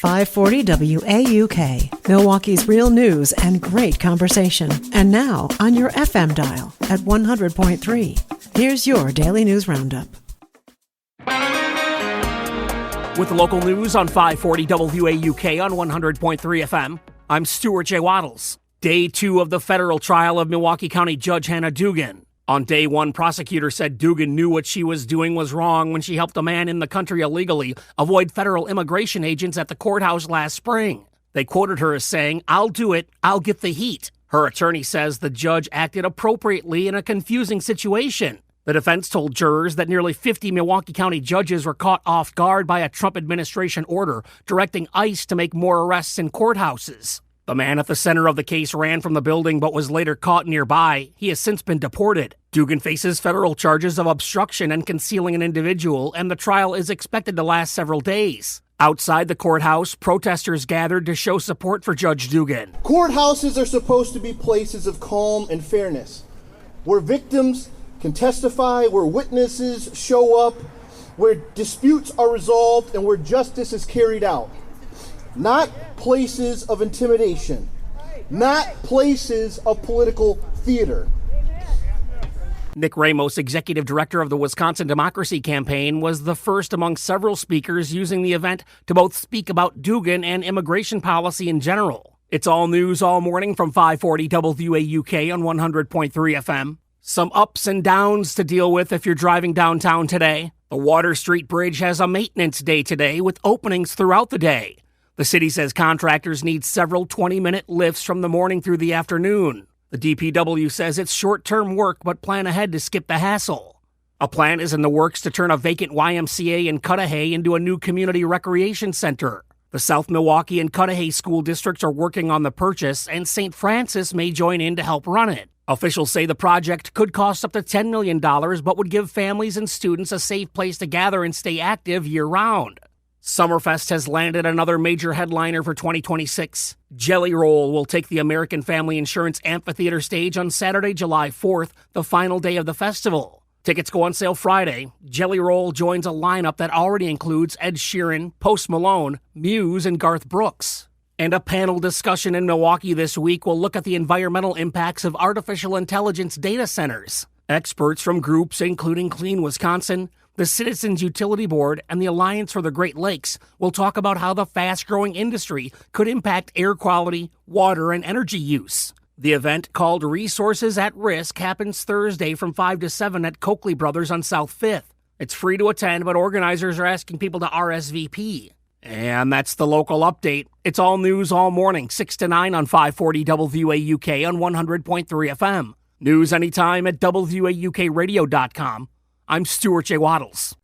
540 WAUK, Milwaukee's real news and great conversation. And now on your FM dial at 100.3. Here's your Daily News Roundup. With local news on 540 WAUK on 100.3 FM, I'm Stuart J. Waddles. Day 2 of the federal trial of Milwaukee County Judge Hannah Dugan. On day 1, prosecutors said Dugan knew what she was doing was wrong when she helped a man in the country illegally avoid federal immigration agents at the courthouse last spring. They quoted her as saying, "I'll do it, I'll get the heat." Her attorney says the judge acted appropriately in a confusing situation. The defense told jurors that nearly 50 Milwaukee County judges were caught off guard by a Trump administration order directing ICE to make more arrests in courthouses. The man at the center of the case ran from the building but was later caught nearby. He has since been deported. Dugan faces federal charges of obstruction and concealing an individual, and the trial is expected to last several days. Outside the courthouse, protesters gathered to show support for Judge Dugan. Courthouses are supposed to be places of calm and fairness, where victims can testify, where witnesses show up, where disputes are resolved, and where justice is carried out. Not places of intimidation, not places of political theater. Nick Ramos, executive director of the Wisconsin Democracy Campaign, was the first among several speakers using the event to both speak about Dugan and immigration policy in general. It's all news all morning from 540 WAUK on 100.3 FM. Some ups and downs to deal with if you're driving downtown today. The Water Street Bridge has a maintenance day today with openings throughout the day. The city says contractors need several 20-minute lifts from the morning through the afternoon. The DPW says it's short-term work, but plan ahead to skip the hassle. A plan is in the works to turn a vacant YMCA in Cudahy into a new community recreation center. The South Milwaukee and Cudahy school districts are working on the purchase, and St. Francis may join in to help run it. Officials say the project could cost up to $10 million, but would give families and students a safe place to gather and stay active year-round. Summerfest has landed another major headliner for 2026. Jelly Roll will take the American Family Insurance Amphitheater stage on Saturday, July 4th, the final day of the festival. Tickets go on sale Friday. Jelly Roll joins a lineup that already includes Ed Sheeran, Post Malone, Muse, and Garth Brooks. And a panel discussion in Milwaukee this week will look at the environmental impacts of artificial intelligence data centers. Experts from groups including Clean Wisconsin, the Citizens Utility Board, and the Alliance for the Great Lakes will talk about how the fast-growing industry could impact air quality, water, and energy use. The event, called Resources at Risk, happens Thursday from 5 to 7 at Coakley Brothers on South 5th. It's free to attend, but organizers are asking people to RSVP. And that's the local update. It's all news all morning, 6 to 9 on 540 WAUK on 100.3 FM. News anytime at WAUKradio.com. I'm Stuart J. Waddles.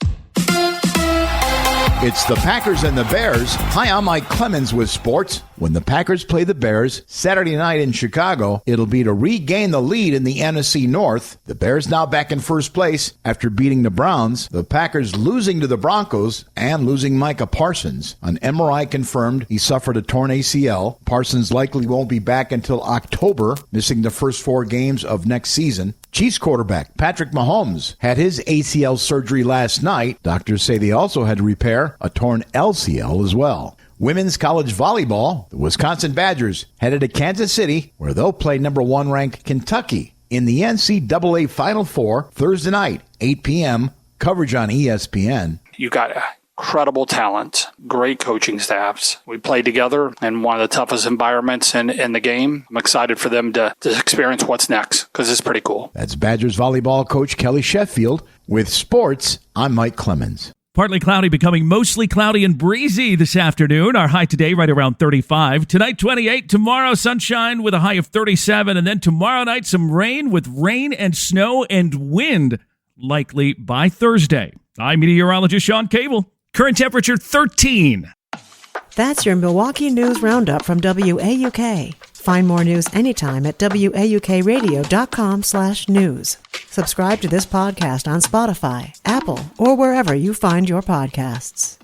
It's the Packers and the Bears. Hi, I'm Mike Clemens with sports. When the Packers play the Bears Saturday night in Chicago, it'll be to regain the lead in the NFC North. The Bears now back in first place after beating the Browns. The Packers losing to the Broncos and losing Micah Parsons. An MRI confirmed he suffered a torn ACL. Parsons likely won't be back until October, missing the first 4 games of next season. Chiefs quarterback Patrick Mahomes had his ACL surgery last night. Doctors say they also had to repair a torn LCL as well. Women's college volleyball, the Wisconsin Badgers headed to Kansas City, where they'll play number 1 ranked Kentucky in the NCAA Final Four Thursday night, 8 p.m. Coverage on ESPN. You got incredible talent, great coaching staffs. We played together in one of the toughest environments in the game. I'm excited for them to experience what's next because it's pretty cool. That's Badgers volleyball coach Kelly Sheffield. With sports, I'm Mike Clemens. Partly cloudy, becoming mostly cloudy and breezy this afternoon. Our high today right around 35. Tonight, 28. Tomorrow, sunshine with a high of 37. And then tomorrow night, some rain with rain and snow and wind likely by Thursday. I'm meteorologist Sean Cable. Current temperature 13. That's your Milwaukee News Roundup from WAUK. Find more news anytime at WAUKradio.com/news. Subscribe to this podcast on Spotify, Apple, or wherever you find your podcasts.